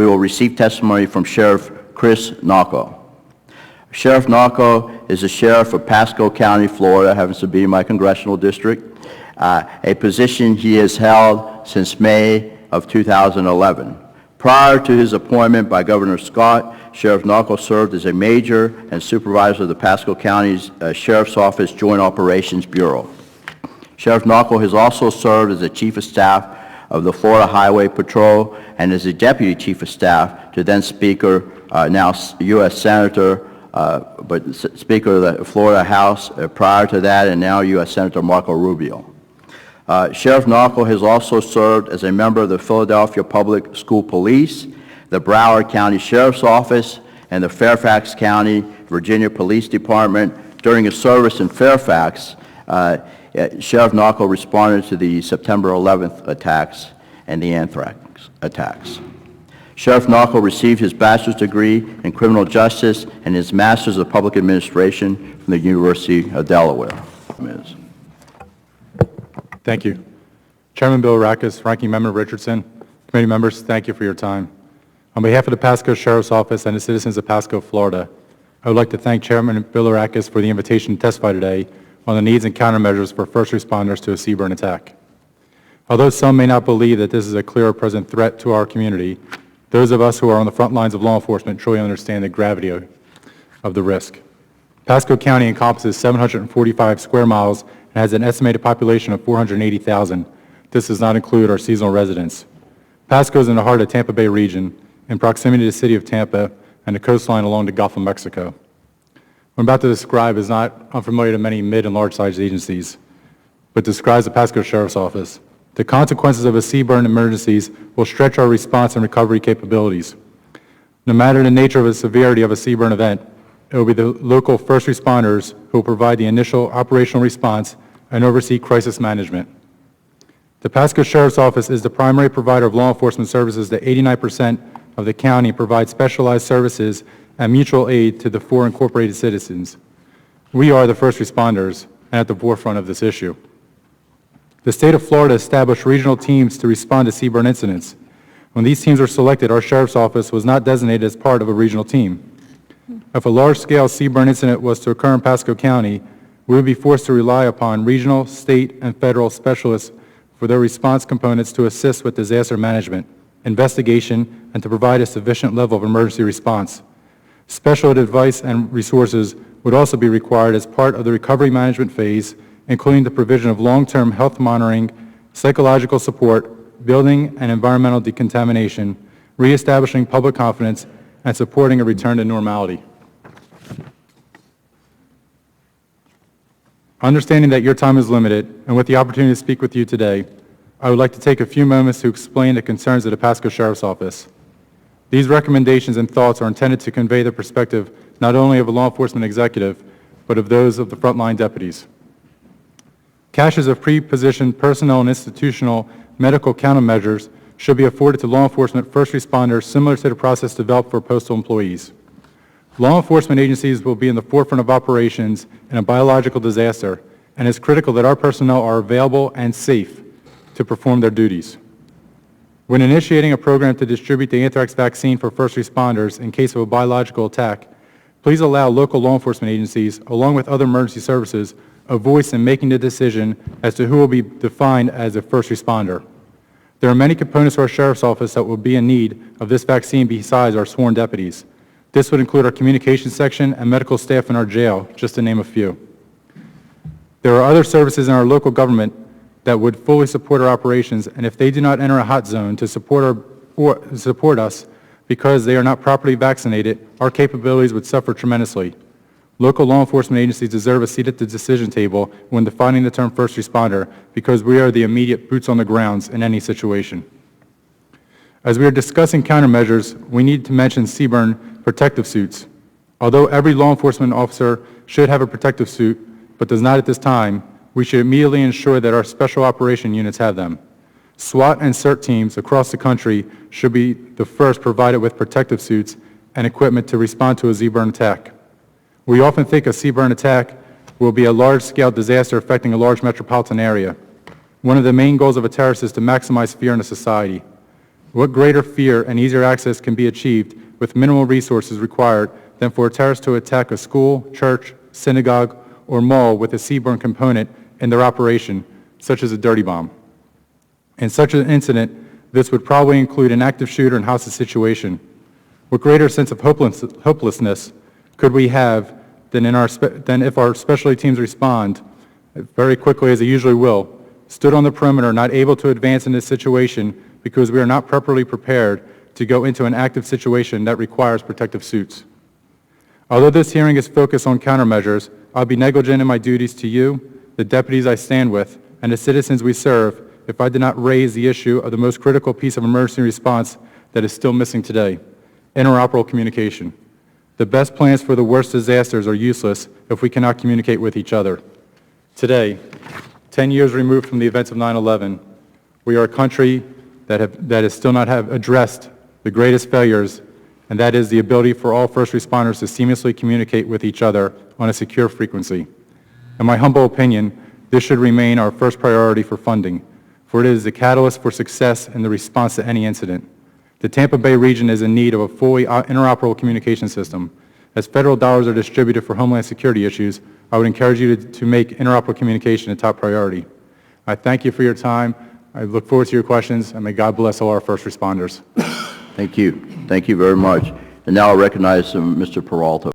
we will receive testimony from Sheriff Chris Nocco. Sheriff Nocco is the sheriff of Pasco County, Florida, happens to be my congressional district, a position he has held since May of 2011. Prior to his appointment by Governor Scott, Sheriff Nocco served as a major and supervisor of the Pasco County's Sheriff's Office Joint Operations Bureau. Sheriff Nocco has also served as the Chief of Staff of the Florida Highway Patrol and as the Deputy Chief of Staff to then Speaker, now U.S. Senator, but Speaker of the Florida House prior to that, and now U.S. Senator Marco Rubio. Sheriff Nocco has also served as a member of the Philadelphia Public School Police, the Broward County Sheriff's Office, and the Fairfax County, Virginia Police Department. During his service in Fairfax, Sheriff Nocco responded to the September 11th attacks and the anthrax attacks. Sheriff Nocco received his bachelor's degree in criminal justice and his master's of public administration from the University of Delaware. Thank you. Chairman Bilirakis, Ranking Member Richardson, committee members, thank you for your time. On behalf of the Pasco Sheriff's Office and the citizens of Pasco, Florida, I would like to thank Chairman Bilirakis for the invitation to testify today on the needs and countermeasures for first responders to a CBRN attack. Although some may not believe that this is a clear or present threat to our community, those of us who are on the front lines of law enforcement truly understand the gravity of the risk. Pasco County encompasses 745 square miles and has an estimated population of 480,000. This does not include our seasonal residents. Pasco is in the heart of the Tampa Bay region, in proximity to the city of Tampa and the coastline along the Gulf of Mexico. What I'm about to describe is not unfamiliar to many mid and large-sized agencies, but describes the Pasco Sheriff's Office. The consequences of a CBRN emergencies will stretch our response and recovery capabilities. No matter the nature of the severity of a CBRN event, it will be the local first responders who will provide the initial operational response and oversee crisis management. The Pasco Sheriff's Office is the primary provider of law enforcement services to 89% of the county, provides specialized services and mutual aid to the 4 incorporated citizens. We are the first responders and at the forefront of this issue. The state of Florida established regional teams to respond to CBRN incidents. When these teams were selected, our Sheriff's Office was not designated as part of a regional team. If a large-scale CBRN incident was to occur in Pasco County, we would be forced to rely upon regional, state, and federal specialists for their response components to assist with disaster management, investigation, and to provide a sufficient level of emergency response. Special advice and resources would also be required as part of the recovery management phase, including the provision of long-term health monitoring, psychological support, building and environmental decontamination, reestablishing public confidence, and supporting a return to normality. Understanding that your time is limited, and with the opportunity to speak with you today, I would like to take a few moments to explain the concerns of the Pasco Sheriff's Office. These recommendations and thoughts are intended to convey the perspective not only of a law enforcement executive, but of those of the frontline deputies. Caches of pre-positioned personnel and institutional medical countermeasures should be afforded to law enforcement first responders similar to the process developed for postal employees. Law enforcement agencies will be in the forefront of operations in a biological disaster, and it's critical that our personnel are available and safe to perform their duties. When initiating a program to distribute the anthrax vaccine for first responders in case of a biological attack, please allow local law enforcement agencies, along with other emergency services, a voice in making the decision as to who will be defined as a first responder. There are many components of our Sheriff's Office that will be in need of this vaccine besides our sworn deputies. This would include our communications section and medical staff in our jail, just to name a few. There are other services in our local government that would fully support our operations, and if they do not enter a hot zone to support us because they are not properly vaccinated, our capabilities would suffer tremendously. Local law enforcement agencies deserve a seat at the decision table when defining the term first responder because we are the immediate boots on the grounds in any situation. As we are discussing countermeasures, we need to mention CBRN protective suits. Although every law enforcement officer should have a protective suit, but does not at this time, we should immediately ensure that our special operation units have them. SWAT and CERT teams across the country should be the first provided with protective suits and equipment to respond to a CBRN attack. We often think a CBRN attack will be a large-scale disaster affecting a large metropolitan area. One of the main goals of a terrorist is to maximize fear in a society. What greater fear and easier access can be achieved with minimal resources required than for a terrorist to attack a school, church, synagogue, or mall with a seaborne component in their operation, such as a dirty bomb? In such an incident, this would probably include an active shooter and hostage situation. What greater sense of hopelessness could we have than if our specialty teams respond very quickly, as they usually will, stood on the perimeter, not able to advance in this situation because we are not properly prepared to go into an active situation that requires protective suits. Although this hearing is focused on countermeasures, I'll be negligent in my duties to you, the deputies I stand with, and the citizens we serve if I did not raise the issue of the most critical piece of emergency response that is still missing today: interoperable communication. The best plans for the worst disasters are useless if we cannot communicate with each other. Today, 10 years removed from the events of 9/11, we are a country that has still not have addressed the greatest failures, and that is the ability for all first responders to seamlessly communicate with each other on a secure frequency. In my humble opinion, this should remain our first priority for funding, for it is the catalyst for success in the response to any incident. The Tampa Bay region is in need of a fully interoperable communication system. As federal dollars are distributed for Homeland Security issues, I would encourage you to make interoperable communication a top priority. I thank you for your time. I look forward to your questions, and may God bless all our first responders. Thank you. Thank you very much. And now I recognize Mr. Peralta.